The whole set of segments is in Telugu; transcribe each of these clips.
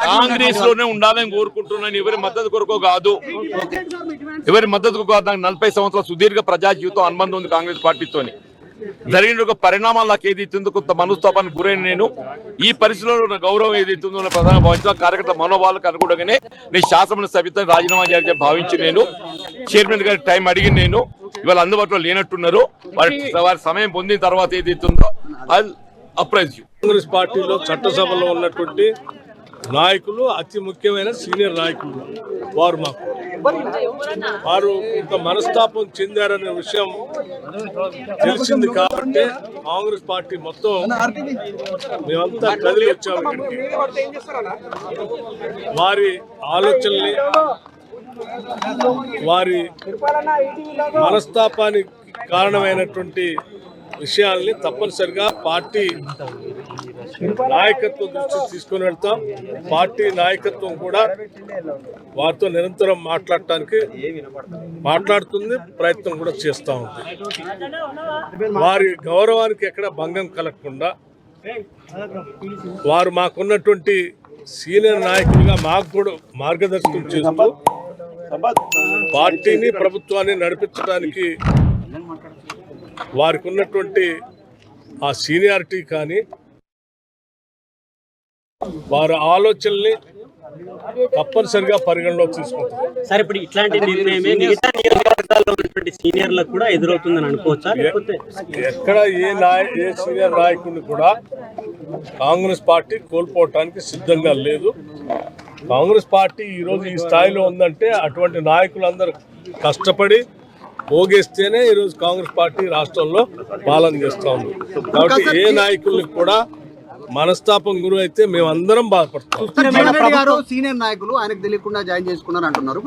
కాంగ్రెస్ లోనే ఉండాలని కోరుకుంటున్నాను. ఎవరి మద్దతు కొరకు కాదు, ఎవరి మద్దతు కాదు. నాకు 40 సంవత్సరాల సుదీర్ఘ ప్రజా జీవితం అనుబంధం ఉంది కాంగ్రెస్ పార్టీతో. జరిగిన ఒక పరిణామాలు నాకు ఏదైతుందో కొంత మనస్తాపానికి గురైన నేను ఈ పరిస్థితుల్లో గౌరవం ఏదైతుందో ప్రధాన భావించిన కార్యకర్త మనోభావాలకు అనుగుణంగానే నేను శాసన సభ్యత్వం రాజీనామా చేయాలని భావించి నేను చైర్మన్ గారి టైం అడిగి నేను ఇవాళ అందుబాటులో లేనట్టున్నారు. వారి సమయం పొందిన తర్వాత ఏదైతుందో అది అప్రైజ్. కాంగ్రెస్ పార్టీలో చట్టసభలో ఉన్నటువంటి నాయకులు అతి ముఖ్యమైన సీనియర్ నాయకులు వారు ఇంత మనస్తాపం చెందారనే విషయం తెలిసింది కాబట్టి కాంగ్రెస్ పార్టీ మొత్తం మేమంతా కదిలి వచ్చాము. వారి ఆలోచనల్ని, వారి మనస్తాపానికి కారణమైనటువంటి విషయాల్ని తప్పనిసరిగా పార్టీ నాయకత్వం దృష్టికి తీసుకుని వెళ్తాం. పార్టీ నాయకత్వం కూడా వారితో నిరంతరం మాట్లాడుతుంది, ప్రయత్నం కూడా చేస్తూ ఉంది. వారి గౌరవానికి ఎక్కడ భంగం కలగకుండా వారు మాకున్నటువంటి సీనియర్ నాయకులుగా మాకు కూడా మార్గదర్శకం చేస్తూ పార్టీని, ప్రభుత్వాన్ని నడిపించడానికి వారికి ఉన్నటువంటి ఆ సీనియారిటీ కానీ వారి ఆలోచనల్ని తప్పనిసరిగా పరిగణలోకి తీసుకుంటారు. సార్, ఇప్పుడు ఇట్లాంటి నిర్ణయమే మిగతా నియోజకవర్గాల్లో ఉన్నటువంటి సీనియర్లకు కూడా ఎదురవుతుందని అనుకోవచ్చా? ఎక్కడ ఏ సీనియర్ నాయకుడిని కూడా కాంగ్రెస్ పార్టీ కోల్పోవటానికి సిద్ధంగా లేదు. కాంగ్రెస్ పార్టీ ఈరోజు ఈ స్థాయిలో ఉందంటే అటువంటి నాయకులందరూ కష్టపడి పోగేస్తేనే ఈరోజు కాంగ్రెస్ పార్టీ రాష్ట్రంలో పాలన చేస్తూ ఉంది. కాబట్టి ఏ నాయకులకు కూడా మనస్తాపం గురి అయితే మేమందరం బాధపడతాం. సీనియర్ నాయకులు ఆయనకు తెలియకుండా జాయిన్ చేసుకున్నారు అంటున్నారు.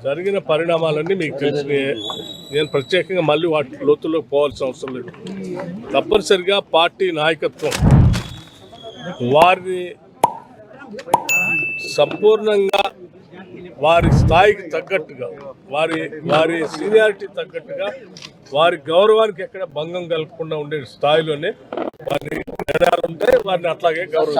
జరిగిన పరిణామాలన్నీ మీకు తెలిసినాయే. నేను ప్రత్యేకంగా మళ్ళీ వాటి లోతుల్లోకి పోవాల్సిన అవసరం లేదు. తప్పనిసరిగా పార్టీ నాయకత్వం వారిని సంపూర్ణంగా వారి స్థాయికి తగ్గట్టుగా, వారి సీనియారిటీ తగ్గట్టుగా, వారి గౌరవానికి ఎక్కడ భంగం కలగకుండా ఉండే స్థాయిలోనే వారి నిర్ణయాలు ఉంటాయి. వారిని అట్లాగే గౌరవం